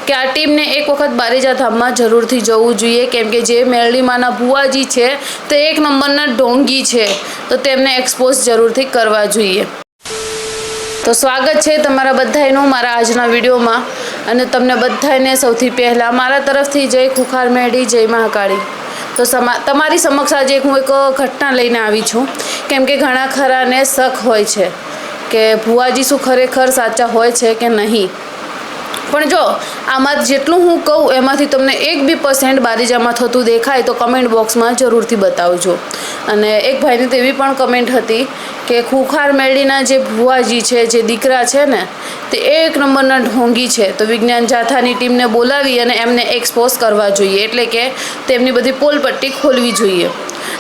કે આ ટીમને એક વખત બારેજા ધામમાં જરૂરથી જવું જોઈએ, કેમ કે જે મેરડીમાંના ભુવાજી છે તે એક નંબરના ઢોંગી છે, તો તેમને એક્સપોઝ જરૂરથી કરવા જોઈએ। તો સ્વાગત છે તમારા બધાયનું મારા આજના વિડીયોમાં, અને તમને બધાયને સૌથી પહેલાં મારા તરફથી જય ખુખાર મેરડી, જય મહાકાળી। તો તમારી સમક્ષ આજે હું એક ઘટના લઈને આવી છું, કેમ કે ઘણા ખરાને શક હોય છે કે ભુવાજી શું ખરેખર સાચા હોય છે કે નહીં। પણ જો આમાં જેટલું હું કહું એમાંથી તમને 1% બારેજામાં થતું દેખાય તો કમેન્ટ બોક્સમાં જરૂરથી બતાવજો। અને એક ભાઈની તો એવી પણ કમેન્ટ હતી કે ખુખાર મેરડીના જે ભુવાજી છે, જે દીકરા છે ને, તે એક નંબરના ઢોંગી છે, તો વિજ્ઞાન જાથાની ટીમને બોલાવી અને એમને એક્સપોઝ કરવા જોઈએ, એટલે કે તેમની બધી પોલપટ્ટી ખોલવી જોઈએ।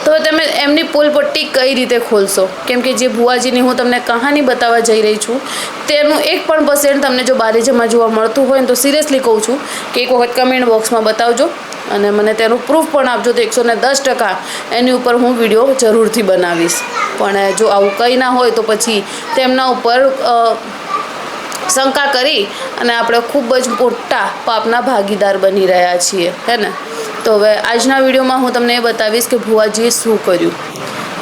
તો તમે એમની પોલપટ્ટી કઈ રીતે ખોલશો? કેમ કે જે ભુવાજીની હું તમને કહાની બતાવવા જઈ રહી છું તેનું 1% તમને જો બારેજામાં જોવા મળતું હોય ને, તો સિરિયસલી કહું છું કે એક વખત કમેન્ટ બોક્સમાં બતાવજો અને મને તેનું પ્રૂફ પણ આપજો, તો 110% એની ઉપર હું વિડીયો જરૂરથી બનાવીશ। પણ જો આવું કંઈ ના હોય તો પછી તેમના ઉપર શંકા કરી અને આપણે ખૂબ જ મોટા પાપના ભાગીદાર બની રહ્યા છીએ, હે ને। તો હવે આજના વિડીયોમાં હું તમને એ બતાવીશ કે ભુવાજીએ શું કર્યું,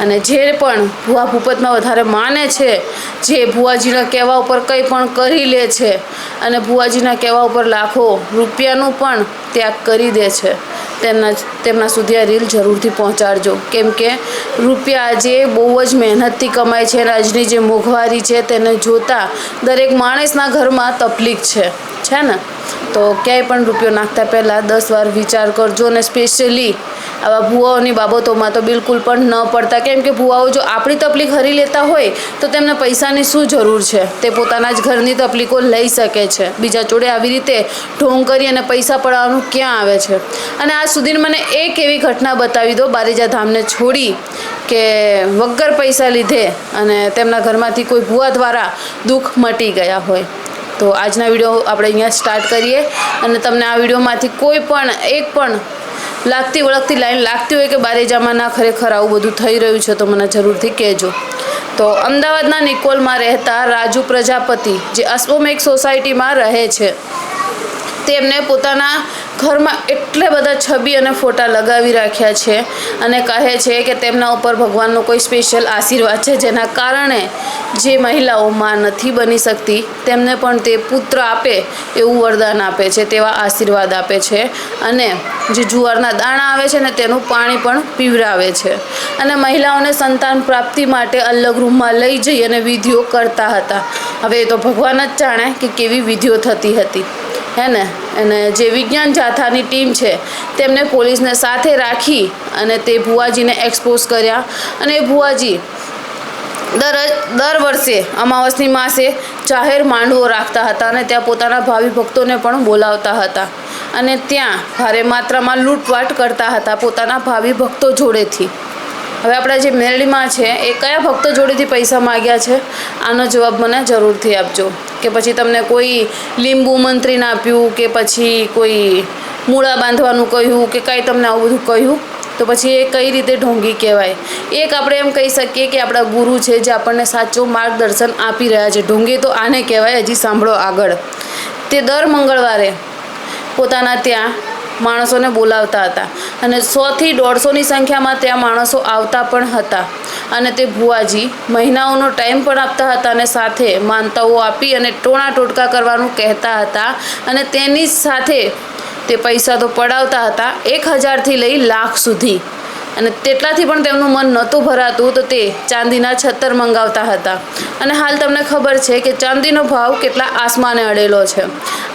અને જે પણ ભુવા ભૂપતમાં વધારે માને છે, જે ભુવાજીના કહેવા ઉપર કંઈ પણ કરી લે છે અને ભુવાજીના કહેવા ઉપર લાખો રૂપિયાનું પણ ત્યાગ કરી દે છે, તેમના સુધી આ રીલ જરૂરથી પહોંચાડજો, કેમ કે રૂપિયા આજે બહુ જ મહેનતથી કમાય છે અને આજની જે મોંઘવારી છે તેને જોતાં દરેક માણસના ઘરમાં તકલીફ છે ને। તો ક્યાંય પણ રૂપિયો નાખતા પહેલાં 10 વાર વિચાર કરજો, અને સ્પેશિયલી આવા ભુવાઓની બાબતોમાં તો બિલકુલ પણ ન પડતા, કેમ કે ભુવાઓ જો આપણી તકલીફ હરી લેતા હોય તો તેમને પૈસાની શું જરૂર છે? તે પોતાના જ ઘરની તકલીફો લઈ શકે છે, બીજા જોડે આવી રીતે ઢોંગ કરી અને પૈસા પડાવવાનું ક્યાં આવે છે? અને આજ સુધી મને એક એવી ઘટના બતાવી દો બારેજા ધામને છોડી કે વગર પૈસા લીધે અને તેમના ઘરમાંથી કોઈ ભુવા દ્વારા દુઃખ મટી ગયા હોય। તો આજના વિડીયો આપણે અહીંયા સ્ટાર્ટ કરીએ, અને તમને આ વિડીયોમાંથી કોઈ પણ એક પણ લાગતી વળગતી લાઈન લાગતી હોય કે બારેજામાં ના ખરેખર આવું બધું થઈ રહ્યું છે તો મને જરૂરથી કહેજો। તો અમદાવાદના નિકોલમાં રહેતા રાજુ પ્રજાપતિ, જે અશ્વમેઘ સોસાયટીમાં રહે છે, તેમને પોતાના ઘરમાં એટલે બધા છબી અને ફોટા લગાવી રાખ્યા છે અને કહે છે કે તેમના ઉપર ભગવાનનો કોઈ સ્પેશિયલ આશીર્વાદ છે, જેના કારણે જે મહિલાઓ માં નથી બની શકતી તેમને પણ તે પુત્ર આપે એવું વરદાન આપે છે, તેવા આશીર્વાદ આપે છે, અને જે જુવારના દાણા આવે છે ને તેનું પાણી પણ પીવડાવે છે, અને મહિલાઓને સંતાન પ્રાપ્તિ માટે અલગ રૂમમાં લઈ જઈ અને વિધિઓ કરતા હતા। હવે એ તો ભગવાન જ જાણે કે કેવી વિધિઓ થતી હતી, હે ને। અને જે વિજ્ઞાન જાથાની ટીમ છે તેમને પોલીસને સાથે રાખી અને તે ભુવાજીને એક્સપોઝ કર્યા, અને એ ભુવાજી દર વર્ષે અમાવસની માસે જાહેર માંડવો રાખતા હતા અને ત્યાં પોતાના ભાવિ ભક્તોને પણ બોલાવતા હતા, અને ત્યાં ભારે માત્રામાં લૂંટવાટ કરતા હતા પોતાના ભાવિ ભક્તો જોડેથી। હવે આપણા જે મેરડીમાં છે એ કયા ભક્તો જોડેથી પૈસા માગ્યા છે, આનો જવાબ મને જરૂરથી આપજો, કે પછી તમને કોઈ લીંબુ મંત્રીને આપ્યું, કે પછી કોઈ મૂળા બાંધવાનું કહ્યું, કે કાંઈ તમને આવું બધું કહ્યું, તો પછી એ કઈ રીતે ઢોંગી કહેવાય? એક આપણે એમ કહી શકીએ કે આપણા ગુરુ છે જે આપણને સાચું માર્ગદર્શન આપી રહ્યા છે, ઢોંગી તો આને કહેવાય। હજી સાંભળો આગળ, તે દર મંગળવારે પોતાના ત્યાં માણસોને બોલાવતા હતા અને 100 થી 150ની સંખ્યામાં ત્યાં માણસો આવતા પણ હતા, અને તે ભુવાજી મહિનાઓનો ટાઈમ પણ આપતા હતા અને સાથે માનતાઓ આપી અને ટોણા ટોટકા કરવાનું કહેતા હતા, અને તેની સાથે તે પૈસા તો પડાવતા હતા 1000થી લઈ લાખ સુધી, અને તેટલાથી પણ તેમનું મન નહોતું ભરાતું તો તે ચાંદીના છત્તર મંગાવતા હતા, અને હાલ તમને ખબર છે કે ચાંદીનો ભાવ કેટલા આસમાને અડેલો છે।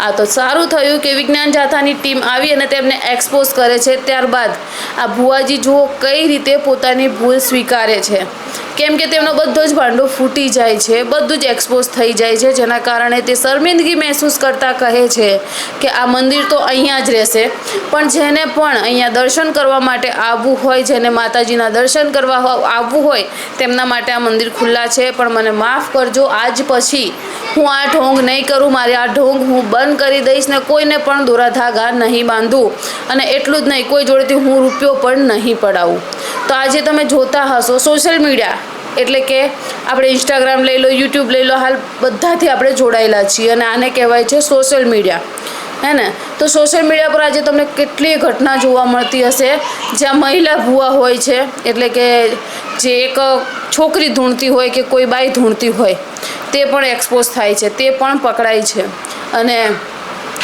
આ તો સારું થયું કે વિજ્ઞાન જાથાની ટીમ આવી અને તેમને એક્સપોઝ કરે છે, ત્યારબાદ આ ભુવાજી જુઓ કઈ રીતે પોતાની ભૂલ સ્વીકારે છે, કેમ કે તેમનો બધો જ ભાંડો ફૂટી જાય છે, બધું જ એક્સપોઝ થઈ જાય છે, જેના કારણે તે શર્મિંદગી મહેસૂસ કરતા કહે છે કે આ મંદિર તો અહીંયા જ રહેશે, પણ જેને પણ અહીંયા દર્શન કરવા માટે આવવું હોય, જેને માતાજીના દર્શન કરવા આવવું હોય તેમના માટે આ મંદિર ખુલ્લા છે, પણ મને માફ કરજો, આજ પછી હું આ ઢોંગ નહીં કરું, મારે આ ઢોંગ હું બંધ કરી દઈશ ને કોઈને પણ દોરા ધાગા નહીં બાંધું, અને એટલું જ નહીં, કોઈ જોડેથી હું રૂપિયો પણ નહીં પડાવું। તો આજે તમે જોતા હશો સોશિયલ મીડિયા એટલે કે આપણે ઇન્સ્ટાગ્રામ લઈ લો, યુટ્યુબ લઈ લો, હાલ બધાથી આપણે જોડાયેલા છીએ અને આને કહેવાય છે સોશિયલ મીડિયા। હે ને? તો સોશિયલ મીડિયા પર આજે તમને કેટલી ઘટના જોવા મળતી હશે જ્યાં મહિલા ભૂવા હોય છે, એટલે કે જે એક છોકરી ધૂણતી હોય કે કોઈ બાઈ ધૂણતી હોય તે પણ એક્સપોઝ થાય છે, તે પણ પકડાય છે. અને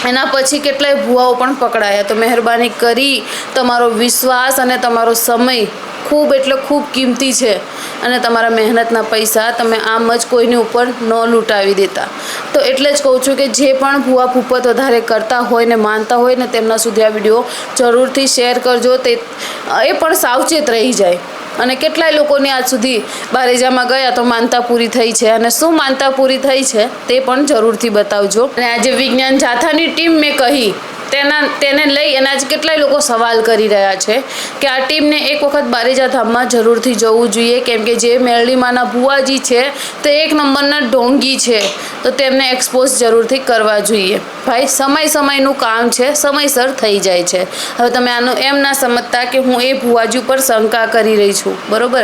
એના પછી કેટલાય ભૂવાઓ પણ પકડાયા. તો મહેરબાની કરી તમારો વિશ્વાસ અને તમારો સમય ખૂબ એટલે ખૂબ કિંમતી છે, અને તમારા મહેનતના પૈસા તમે આમ જ કોઈની ઉપર ન લૂંટાવી દેતા. તો એટલે જ કહું છું કે જે પણ ભૂવા ભૂપત વધારે કરતા હોય ને માનતા હોય ને તેમના સુધી આ વિડીયો જરૂરથી શેર કરજો, તે એ પણ સાવચેત રહી જાય. અને કેટલાય લોકોની આજ સુધી બારેજામાં ગયા તો માનતા પૂરી થઈ છે, અને શું માનતા પૂરી થઈ છે તે પણ જરૂરથી બતાવજો. અને આજે વિજ્ઞાન જાથાની ટીમ મેં કહી તેને લઈ અને આજે કેટલાય લોકો સવાલ કરી રહ્યા છે કે આ ટીમને એક વખત બારેજા ધામમાં જરૂરથી જવું જોઈએ, કેમ કે જે મેરડીમાંના ભુવાજી છે તે એક નંબરના ઢોંગી છે, તો તેમને એક્સપોઝ જરૂરથી કરવા જોઈએ. ભાઈ સમયનું કામ છે, સમયસર થઈ જાય છે. હવે તમે આનું એમ ના સમજતા કે હું એ ભુવાજી ઉપર શંકા કરી રહી છું, બરોબર?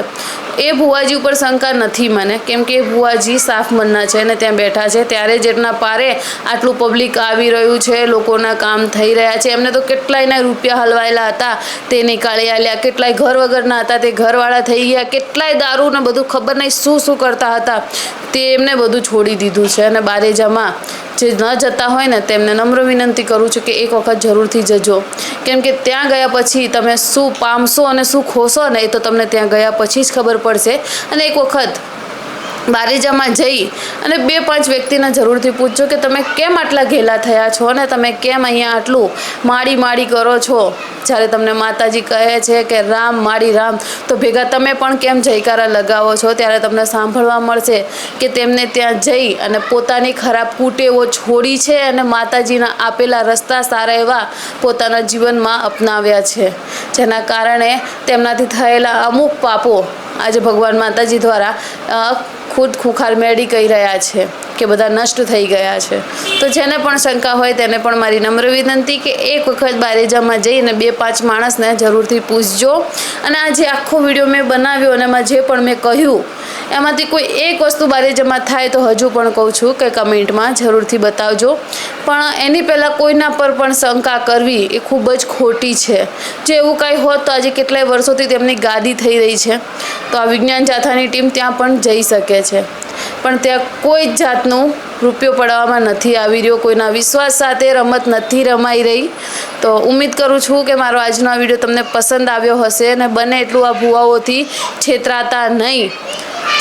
એ ભુવાજી ઉપર શંકા નથી મને, કેમ કે એ ભુવાજી સાફ મનના છે અને ત્યાં બેઠા છે ત્યારે જેટના પારે આટલું પબ્લિક આવી રહ્યું છે, લોકોના કામ થઈ રહ્યા છે. એમને તો કેટલાયના રૂપિયા હલવાયેલા હતા તે નીકાળી આલ્યા, કેટલાય ઘર વગરના હતા તે ઘરવાળા થઈ ગયા, કેટલાય દારૂ ને બધું ખબર નહીં શું કરતા હતા તે એમને બધું છોડી દીધું છે. અને બારેજામાં જે ન જતા હોય ને તેમને નમ્ર વિનંતી કરું છું કે એક વખત જરૂરથી જજો, કેમ કે ત્યાં ગયા પછી તમે શું પામશો અને શું ખોશો ને એ તો તમને ત્યાં ગયા પછી જ ખબર પડશે. અને એક વખત બારેજામાં જઈ અને 2-5 વ્યક્તિને જરૂરથી પૂછજો કે તમે કેમ આટલા ઘેલા થયા છો અને તમે કેમ અહીંયા આટલું માડી કરો છો, જ્યારે તમને માતાજી કહે છે કે રામ માડી રામ, તો ભેગા તમે પણ કેમ જયકારા લગાવો છો? ત્યારે તમને સાંભળવા મળશે કે તેમને ત્યાં જઈ અને પોતાની ખરાબ કુટેવો છોડી છે અને માતાજીના આપેલા રસ્તા સારા એવા પોતાના જીવનમાં અપનાવ્યા છે, જેના કારણે તેમનાથી થયેલા અમુક પાપો આજે ભગવાન માતાજી દ્વારા ખુદ ખુખાર મેળી કહી રહ્યા છે કે બધા નષ્ટ થઈ ગયા છે. તો જેને પણ શંકા હોય તેને પણ મારી નમ્ર વિનંતી કે એક વખત બારેજામાં જઈને 2-5 માણસને જરૂરથી પૂછજો. અને આ જે આખો વિડીયો મેં બનાવ્યો અને એમાં જે પણ મેં કહ્યું એમાંથી કોઈ એક વસ્તુ બારેજામાં થાય તો હજુ પણ કહું છું કે કમેન્ટમાં જરૂરથી બતાવજો. પણ એની પહેલાં કોઈના પર પણ શંકા કરવી એ ખૂબ જ ખોટી છે. જો એવું કાંઈ હોત તો આજે કેટલાય વર્ષોથી તેમની ગાદી થઈ રહી છે, તો આ વિજ્ઞાન જાથાની ટીમ ત્યાં પણ જઈ શકે છે, પણ ત્યાં કોઈ જ જાતનું રૂપિયો પડાવવામાં નથી આવી રહ્યો, કોઈના વિશ્વાસ સાથે રમત નથી રમાઈ રહી. તો ઉમ્મીદ કરું છું કે મારો આજનો આ વિડીયો તમને પસંદ આવ્યો હશે અને બને એટલું આ ભુવાઓથી છેતરાતા નહીં.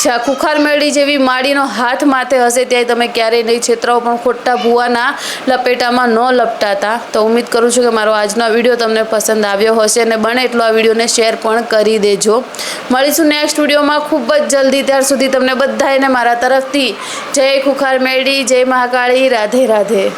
જ્યાં ખુખાર મેળી જેવી માડીનો હાથ માથે હશે ત્યાં તમે ક્યારેય નહીં છેતરાઓ, પણ ખોટા ભુવાના લપેટામાં ન લપટાતા. તો ઉમ્મીદ કરું છું કે મારો આજનો આ વિડીયો તમને પસંદ આવ્યો હશે અને બને એટલો આ વિડીયોને શેર પણ કરી દેજો. મળીશું નેક્સ્ટ વિડીયોમાં ખૂબ જ જલ્દી. ત્યાર સુધી તમને બધાને મારા તરફથી જય ખુખાર મેળી, જય મહાકાળી, રાધે રાધે.